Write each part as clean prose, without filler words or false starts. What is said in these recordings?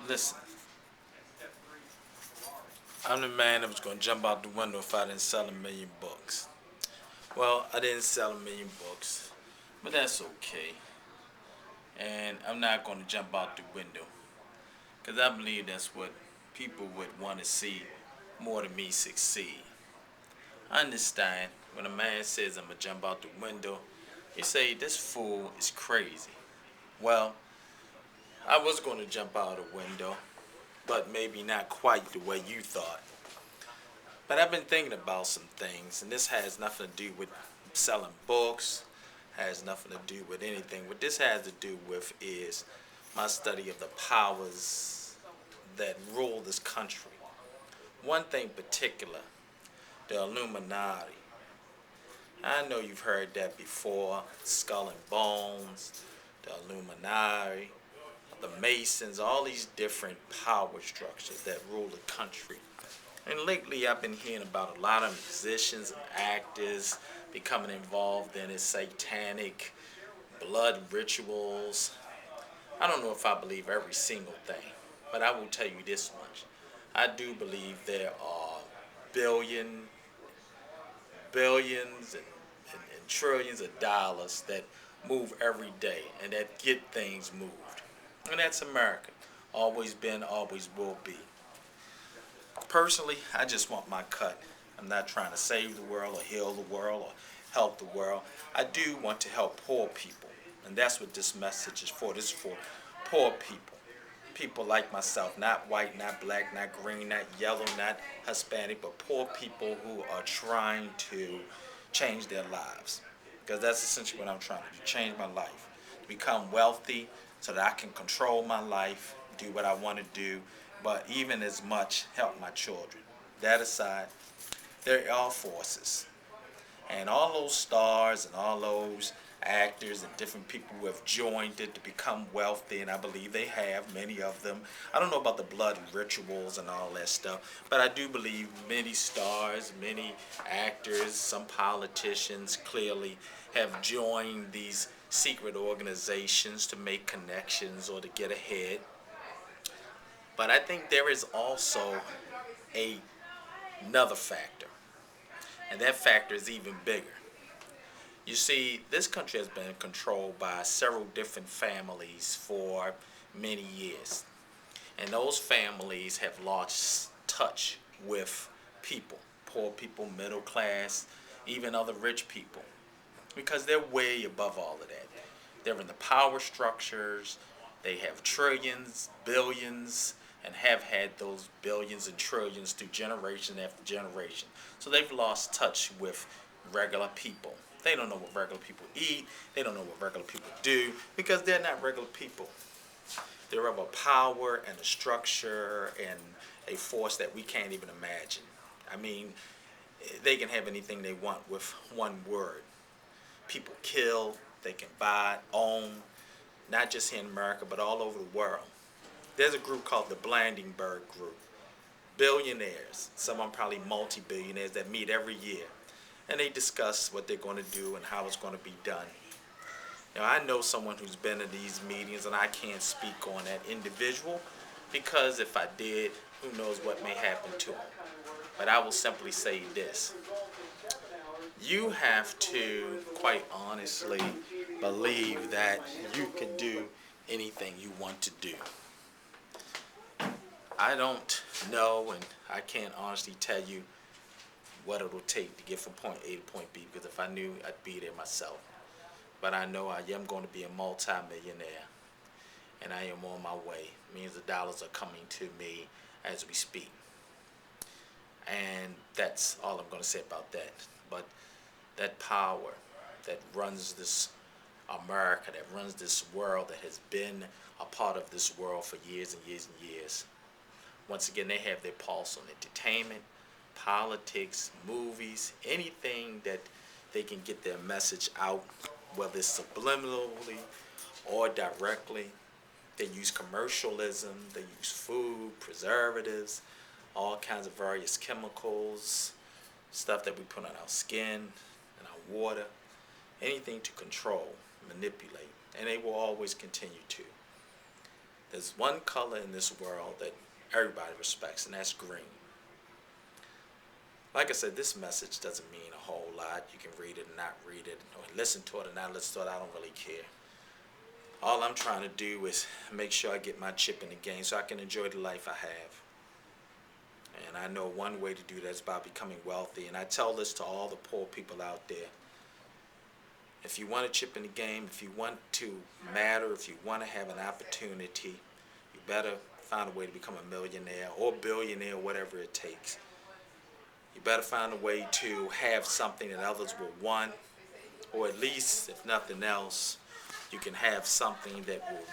Listen, I'm the man that was going to jump out the window if I didn't sell a million books. Well, I didn't sell a million books, but that's okay. And I'm not going to jump out the window because I believe that's what people would want to see more than me succeed. I understand when a man says I'm going to jump out the window, you say, this fool is crazy. Well, I was going to jump out a window, but maybe not quite the way you thought. But I've been thinking about some things, and this has nothing to do with selling books, has nothing to do with anything. What this has to do with is my study of the powers that rule this country. One thing particular, the Illuminati. I know you've heard that before, Skull and Bones, the Illuminati, the Masons, all these different power structures that rule the country. And lately I've been hearing about a lot of musicians and actors becoming involved in it, satanic blood rituals. I don't know if I believe every single thing, but I will tell you this much. I do believe there are billion, billions and trillions of dollars that move every day and that get things moved. And that's America. Always been, always will be. Personally, I just want my cut. I'm not trying to save the world or heal the world or help the world. I do want to help poor people. And that's what this message is for. This is for poor people. People like myself, not white, not black, not green, not yellow, not Hispanic, but poor people who are trying to change their lives. Because that's essentially what I'm trying to do, change my life. To become wealthy so that I can control my life, do what I want to do, but even as much help my children. That aside, there are forces. And all those stars and all those actors and different people who have joined it to become wealthy, and I believe they have, many of them. I don't know about the blood rituals and all that stuff, but I do believe many stars, many actors, some politicians clearly have joined these secret organizations to make connections or to get ahead. But I think there is also a, another factor, and that factor is even bigger. You see, this country has been controlled by several different families for many years. And those families have lost touch with people, poor people, middle class, even other rich people, because they're way above all of that. They're in the power structures, they have trillions, billions, and have had those billions and trillions through generation after generation. So they've lost touch with regular people. They don't know what regular people eat. They don't know what regular people do because they're not regular people. They're of a power and a structure and a force that we can't even imagine. I mean, they can have anything they want with one word. People kill, they can buy, own, not just here in America, but all over the world. There's a group called the Blandenberg Group. Billionaires, some of them probably multi-billionaires that meet every year. And they discuss what they're going to do and how it's going to be done. Now, I know someone who's been in these meetings, and I can't speak on that individual because if I did, who knows what may happen to him. But I will simply say this. You have to, quite honestly, believe that you can do anything you want to do. I don't know, and I can't honestly tell you what it will take to get from point A to point B, because if I knew, I'd be there myself. But I know I am going to be a multi-millionaire, and I am on my way. Millions of dollars are coming to me as we speak. And that's all I'm going to say about that. But that power that runs this America, that runs this world, that has been a part of this world for years and years and years, once again, they have their pulse on entertainment, politics, movies, anything that they can get their message out, whether it's subliminally or directly. They use commercialism, they use food, preservatives, all kinds of various chemicals, stuff that we put on our skin and our water, anything to control, manipulate, and they will always continue to. There's one color in this world that everybody respects, and that's green. Like I said, this message doesn't mean a whole lot. You can read it and not read it, or listen to it and not listen to it. I don't really care. All I'm trying to do is make sure I get my chip in the game so I can enjoy the life I have. And I know one way to do that is by becoming wealthy. And I tell this to all the poor people out there. If you want a chip in the game, if you want to matter, if you want to have an opportunity, you better find a way to become a millionaire or billionaire, whatever it takes. You better find a way to have something that others will want, or at least, if nothing else, you can have something that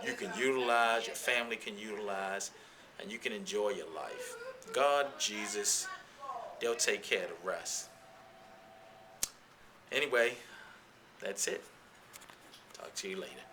you can utilize, your family can utilize, and you can enjoy your life. God, Jesus, they'll take care of the rest. Anyway, that's it. Talk to you later.